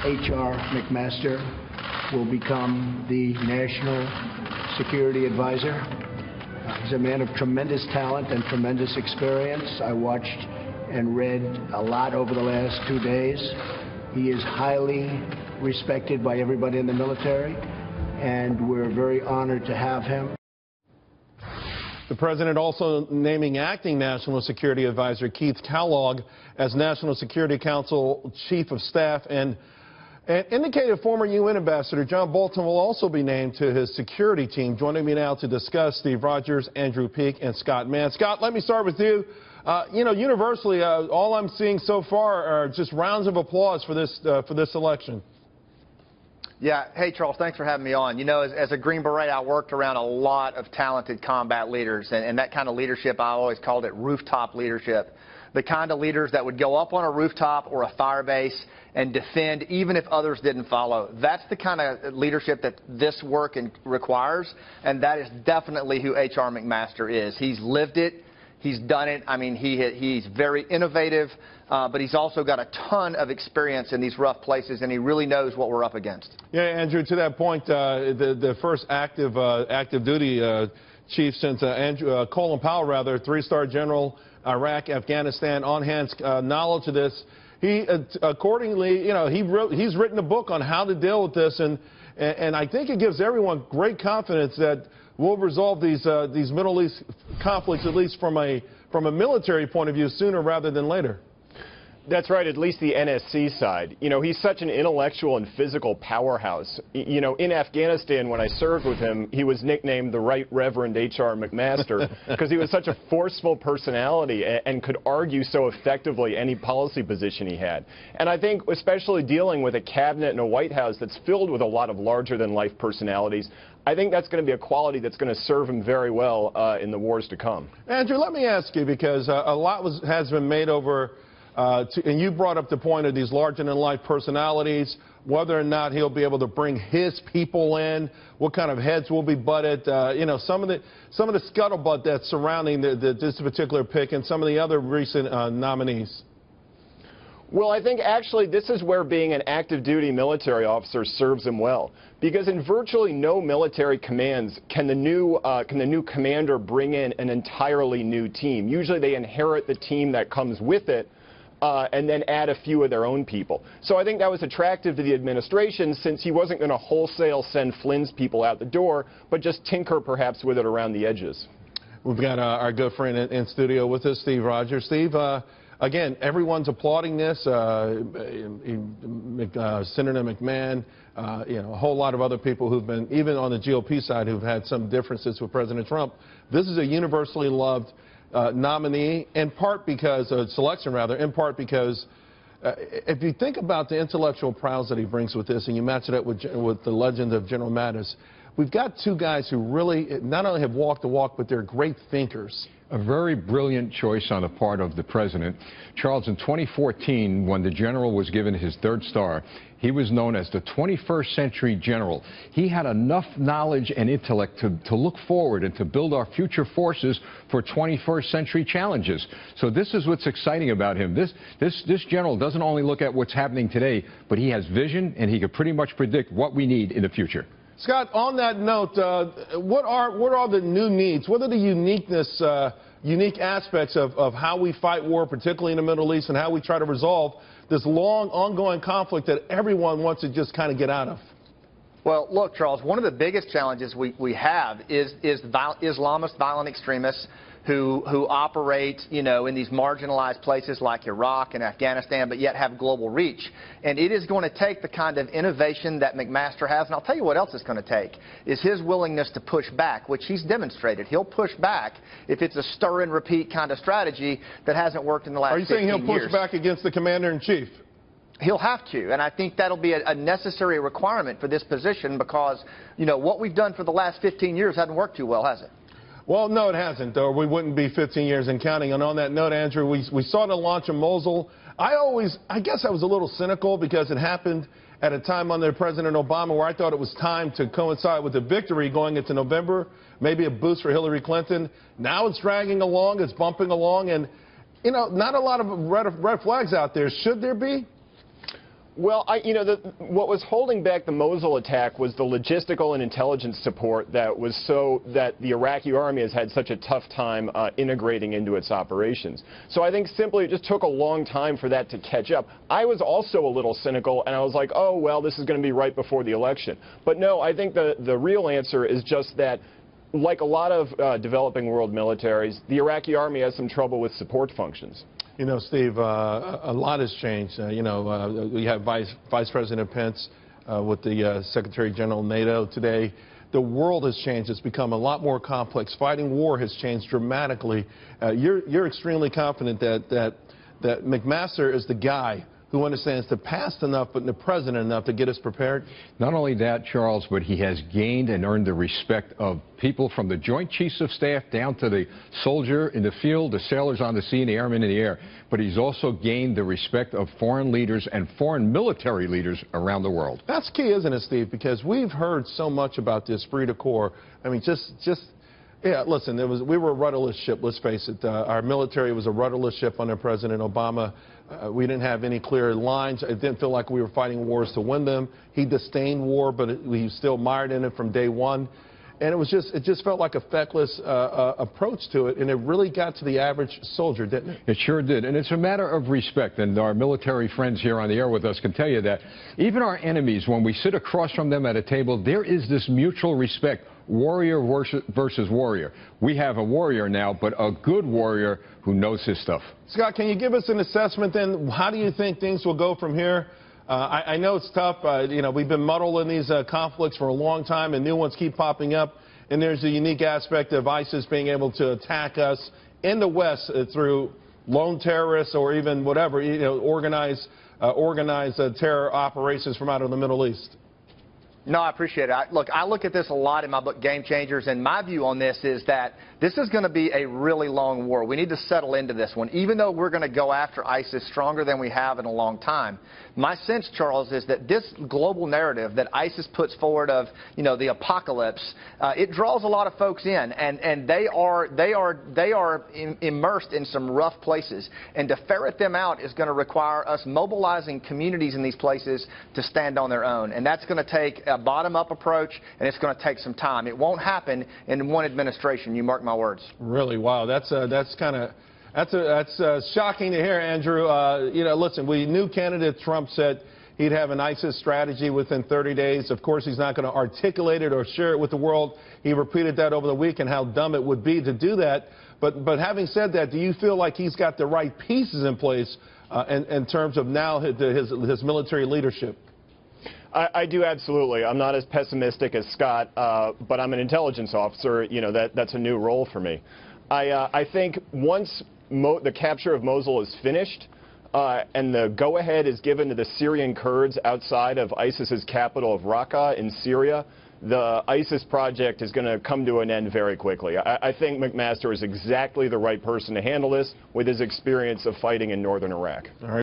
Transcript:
H.R. McMaster will become the National Security Advisor. He's a man of tremendous talent and tremendous experience. I watched and read a lot over the last 2 days. He is highly respected by everybody in the military, and we're very honored to have him. The president also naming acting National Security Advisor Keith Kellogg as National Security Council Chief of Staff, and indicated former UN Ambassador John Bolton will also be named to his security team. Joining me now to discuss, Steve Rogers, Andrew Peek, and Scott Mann. Scott, let me start with you. Universally, all I'm seeing so far are just rounds of applause for this election. Yeah. Hey, Charles, thanks for having me on. You know, as a Green Beret, I worked around a lot of talented combat leaders, and that kind of leadership, I always called it rooftop leadership. The kind of leaders that would go up on a rooftop or a fire base and defend even if others didn't follow. That's the kind of leadership that this work requires, and that is definitely who H.R. McMaster is. He's lived it. He's done it. I mean, he's very innovative, but he's also got a ton of experience in these rough places, and he really knows what we're up against. Yeah, Andrew, to that point, the first active duty chief since Colin Powell, rather, 3-star general, Iraq, Afghanistan, on-hand knowledge of this. He accordingly, he's written a book on how to deal with this, and I think it gives everyone great confidence that we'll resolve these Middle East conflicts, at least from a military point of view, sooner rather than later. That's right, at least the NSC side. You know, he's such an intellectual and physical powerhouse. You know, in Afghanistan, when I served with him, he was nicknamed the Right Reverend H.R. McMaster because he was such a forceful personality and could argue so effectively any policy position he had. And I think especially dealing with a cabinet and a White House that's filled with a lot of larger-than-life personalities, I think that's going to be a quality that's going to serve him very well in the wars to come. Andrew, let me ask you, because a lot has been made over and you brought up the point of these larger-than-life personalities, whether or not he'll be able to bring his people in, what kind of heads will be butted, some of the scuttlebutt that's surrounding this particular pick and some of the other recent nominees. Well, I think actually this is where being an active duty military officer serves him well, because in virtually no military commands can the new commander bring in an entirely new team. Usually they inherit the team that comes with it, and then add a few of their own people. So I think that was attractive to the administration, since he wasn't going to wholesale send Flynn's people out the door, but just tinker perhaps with it around the edges. We've got our good friend in studio with us, Steve Rogers. Steve, again, everyone's applauding this. Senator McMahon, a whole lot of other people who've been, even on the GOP side, who've had some differences with President Trump. This is a universally loved nominee, in part because, selection rather, in part because if you think about the intellectual prowess that he brings with this, and you match it up with the legend of General Mattis, we've got two guys who really not only have walked the walk, but they're great thinkers. A very brilliant choice on the part of the president. Charles, in 2014, when the general was given his 3rd star, he was known as the 21st century general. He had enough knowledge and intellect to look forward and to build our future forces for 21st century challenges. So this is what's exciting about him. This general doesn't only look at what's happening today, but he has vision, and he can pretty much predict what we need in the future. Scott, on that note, what are the new needs? What are the unique aspects of how we fight war, particularly in the Middle East, and how we try to resolve this long, ongoing conflict that everyone wants to just kind of get out of? Well, look, Charles, one of the biggest challenges we have is Islamist violent extremists who operate, in these marginalized places like Iraq and Afghanistan, but yet have global reach. And it is going to take the kind of innovation that McMaster has. And I'll tell you what else it's going to take, is his willingness to push back, which he's demonstrated. He'll push back if it's a stir-and-repeat kind of strategy that hasn't worked in the last 15 years. Are you saying he'll push back against the commander-in-chief? He'll have to, and I think that'll be a necessary requirement for this position, because, what we've done for the last 15 years hasn't worked too well, has it? Well, no, it hasn't, or we wouldn't be 15 years and counting. And on that note, Andrew, we saw the launch of Mosul. I guess I was a little cynical because it happened at a time under President Obama where I thought it was time to coincide with the victory going into November, maybe a boost for Hillary Clinton. Now it's dragging along, it's bumping along, and, not a lot of red flags out there. Should there be? Well, what was holding back the Mosul attack was the logistical and intelligence support that the Iraqi army has had such a tough time integrating into its operations. So I think simply it just took a long time for that to catch up. I was also a little cynical, and I was like, oh, well, this is going to be right before the election. But no, I think the real answer is just that, like a lot of developing world militaries, the Iraqi army has some trouble with support functions. You know, Steve, a lot has changed. We have Vice President Pence with the Secretary General of NATO today. The world has changed. It's become a lot more complex. Fighting war has changed dramatically. You're extremely confident that McMaster is the guy who understands the past enough, but the present enough to get us prepared? Not only that, Charles, but he has gained and earned the respect of people from the Joint Chiefs of Staff down to the soldier in the field, the sailors on the sea, and the airmen in the air. But he's also gained the respect of foreign leaders and foreign military leaders around the world. That's key, isn't it, Steve? Because we've heard so much about this esprit de corps. I mean, yeah, listen, we were a rudderless ship, let's face it. Our military was a rudderless ship under President Obama. We didn't have any clear lines. It didn't feel like we were fighting wars to win them. He disdained war, but he still mired in it from day one. And it just felt like a feckless approach to it, and it really got to the average soldier, didn't it? It sure did, and it's a matter of respect, and our military friends here on the air with us can tell you that. Even our enemies, when we sit across from them at a table, there is this mutual respect, warrior versus warrior. We have a warrior now, but a good warrior who knows his stuff. Scott, can you give us an assessment then? How do you think things will go from here? I know it's tough. We've been muddled in these conflicts for a long time, and new ones keep popping up. And there's a unique aspect of ISIS being able to attack us in the West through lone terrorists or even whatever, organized terror operations from out of the Middle East. No, I appreciate it. Look, I look at this a lot in my book, Game Changers, and my view on this is that this is going to be a really long war. We need to settle into this one. Even though we're going to go after ISIS stronger than we have in a long time, my sense, Charles, is that this global narrative that ISIS puts forward of, the apocalypse, it draws a lot of folks in, and they are immersed in some rough places. And to ferret them out is going to require us mobilizing communities in these places to stand on their own. And that's going to take a bottom-up approach, and it's going to take some time. It won't happen in one administration. You mark my words. Really? Wow. That's shocking to hear, Andrew. Listen, we knew candidate Trump said he'd have an ISIS strategy within 30 days. Of course, he's not going to articulate it or share it with the world. He repeated that over the weekend, how dumb it would be to do that. But having said that, do you feel like he's got the right pieces in place in terms of now his military leadership? I do, absolutely. I'm not as pessimistic as Scott, but I'm an intelligence officer. That's a new role for me. I think once the capture of Mosul is finished and the go-ahead is given to the Syrian Kurds outside of ISIS's capital of Raqqa in Syria, the ISIS project is going to come to an end very quickly. I think McMaster is exactly the right person to handle this with his experience of fighting in northern Iraq. All right.